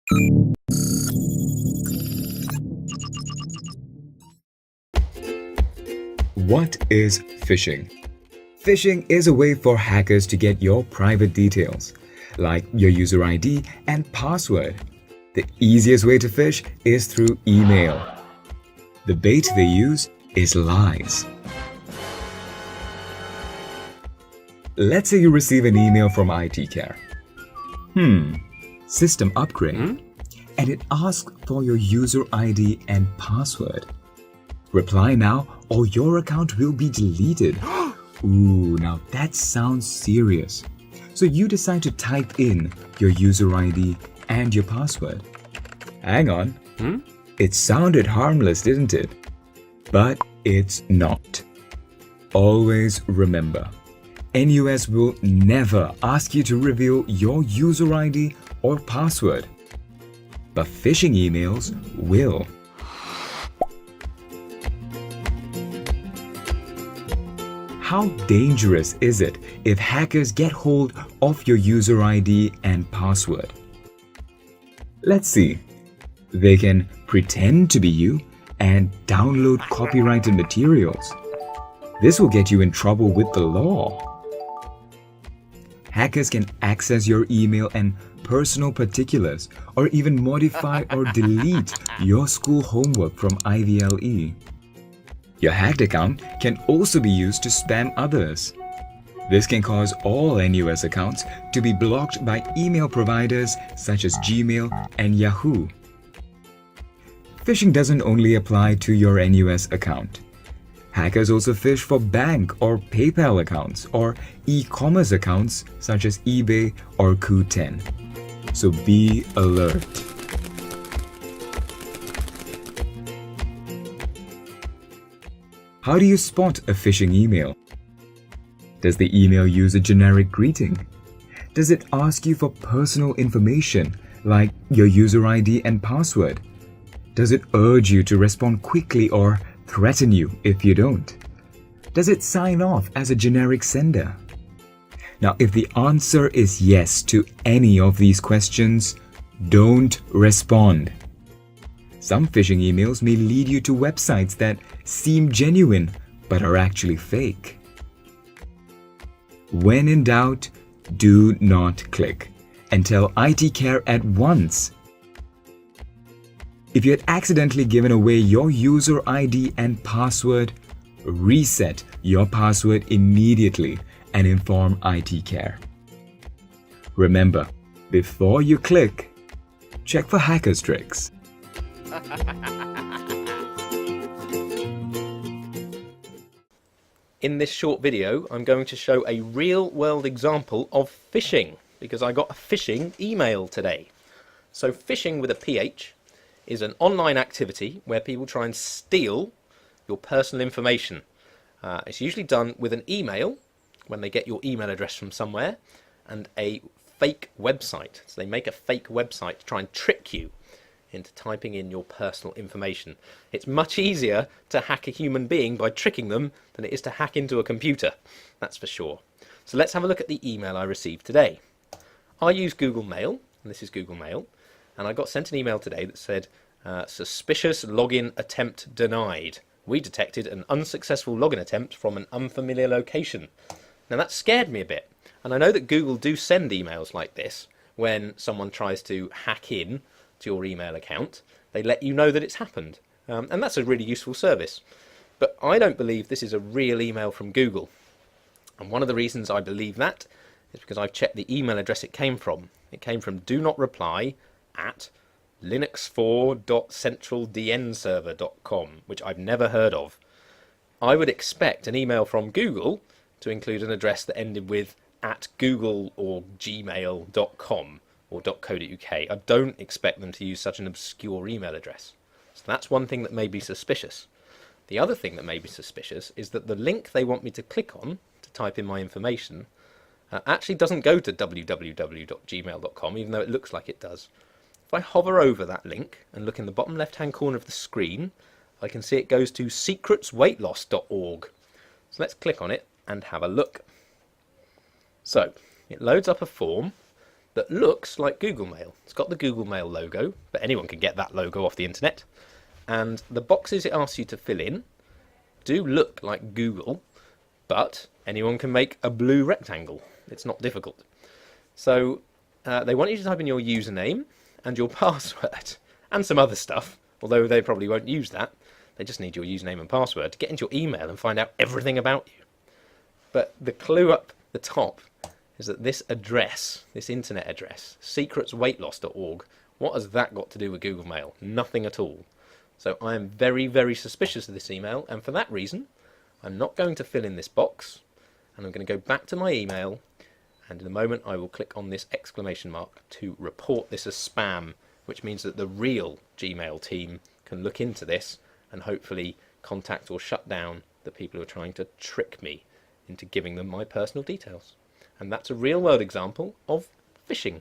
What is phishing? Phishing is a way for hackers to get your private details, like your user ID and password. The easiest way to phish is through email. The bait they use is lies. Let's say you receive an email from IT Care. System upgrade. And it asks for your user ID and password. Reply now or your account will be deleted. Ooh, now that sounds serious. So you decide to type in your user ID and your password. Hang on. It sounded harmless, didn't it? But it's not. Always remember, NUS will never ask you to reveal your user ID or password. But phishing emails will. How dangerous is it if hackers get hold of your user ID and password? Let's see. They can pretend to be you and download copyrighted materials. This will get you in trouble with the law. Hackers can access your email and personal particulars or even modify or delete your school homework from IVLE. Your hacked account can also be used to spam others. This can cause all NUS accounts to be blocked by email providers such as Gmail and Yahoo. Phishing doesn't only apply to your NUS account. Hackers also phish for bank or PayPal accounts or e-commerce accounts such as eBay or Qoo10. So be alert. How do you spot a phishing email? Does the email use a generic greeting? Does it ask you for personal information like your user ID and password? Does it urge you to respond quickly or threaten you if you don't? Does it sign off as a generic sender? Now, if the answer is yes to any of these questions, don't respond. Some phishing emails may lead you to websites that seem genuine but are actually fake. When in doubt, do not click and tell IT Care at once. If you had accidentally given away your user ID and password, reset your password immediately and inform IT Care. Remember, before you click, check for hackers' tricks. In this short video, I'm going to show a real-world example of phishing because I got a phishing email today. So phishing with a PH is an online activity where people try and steal your personal information. It's usually done with an email when they get your email address from somewhere and a fake website. So they make a fake website to try and trick you into typing in your personal information. It's much easier to hack a human being by tricking them than it is to hack into a computer, that's for sure. So let's have a look at the email I received today. I use Google Mail, and this is Google Mail, and I got sent an email today that said, suspicious login attempt denied. We detected an unsuccessful login attempt from an unfamiliar location. Now that scared me a bit, and I know that Google do send emails like this when someone tries to hack in to your email account. They let you know that it's happened, and that's a really useful service. But I don't believe this is a real email from Google, and one of the reasons I believe that is because I've checked the email address it came from. It came from do not reply at linux4.centraldnserver.com, which I've never heard of. I would expect an email from Google to include an address that ended with at google or gmail.com or .co.uk. I don't expect them to use such an obscure email address. So that's one thing that may be suspicious. The other thing that may be suspicious is that the link they want me to click on to type in my information actually doesn't go to www.gmail.com, even though it looks like it does. If I hover over that link and look in the bottom left-hand corner of the screen, I can see it goes to secretsweightloss.org. So let's click on it and have a look. So it loads up a form that looks like Google Mail. It's got the Google Mail logo, but anyone can get that logo off the internet. And the boxes it asks you to fill in do look like Google, but anyone can make a blue rectangle. It's not difficult. So they want you to type in your username and your password and some other stuff, although they probably won't use that. They just need your username and password to get into your email and find out everything about you. But the clue up the top is that this address, this internet address, secretsweightloss.org, what has that got to do with Google Mail? Nothing at all. So I am very, very suspicious of this email, and for that reason, I'm not going to fill in this box, and I'm going to go back to my email, and in a moment I will click on this exclamation mark to report this as spam, which means that the real Gmail team can look into this and hopefully contact or shut down the people who are trying to trick me into giving them my personal details. And that's a real world example of phishing.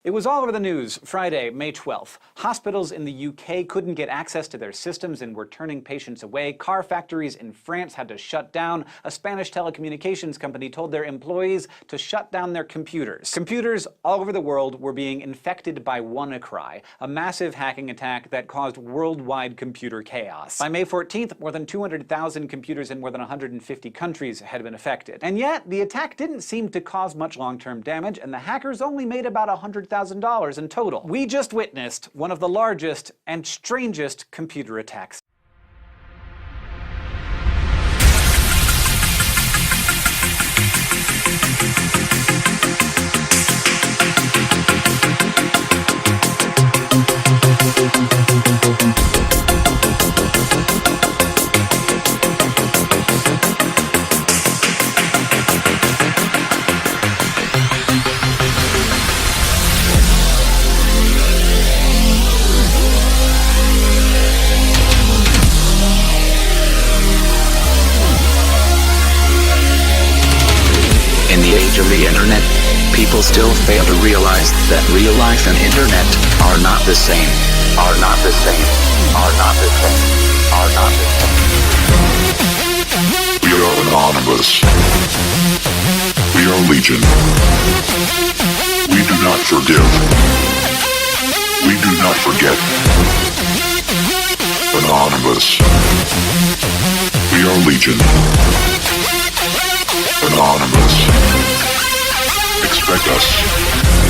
It was all over the news Friday, May 12th. Hospitals in the UK couldn't get access to their systems and were turning patients away. Car factories in France had to shut down. A Spanish telecommunications company told their employees to shut down their computers. Computers all over the world were being infected by WannaCry, a massive hacking attack that caused worldwide computer chaos. By May 14th, more than 200,000 computers in more than 150 countries had been affected. And yet, the attack didn't seem to cause much long-term damage, and the hackers only made about $100,000 $100,000 in total. We just witnessed one of the largest and strangest computer attacks. In the age of the internet, people still fail to realize that real life and internet are not the same. Are not the same. Are not the same. Are not the same. We are anonymous. We are legion. We do not forgive. We do not forget. Anonymous. We are legion. Anonymous. Expect us.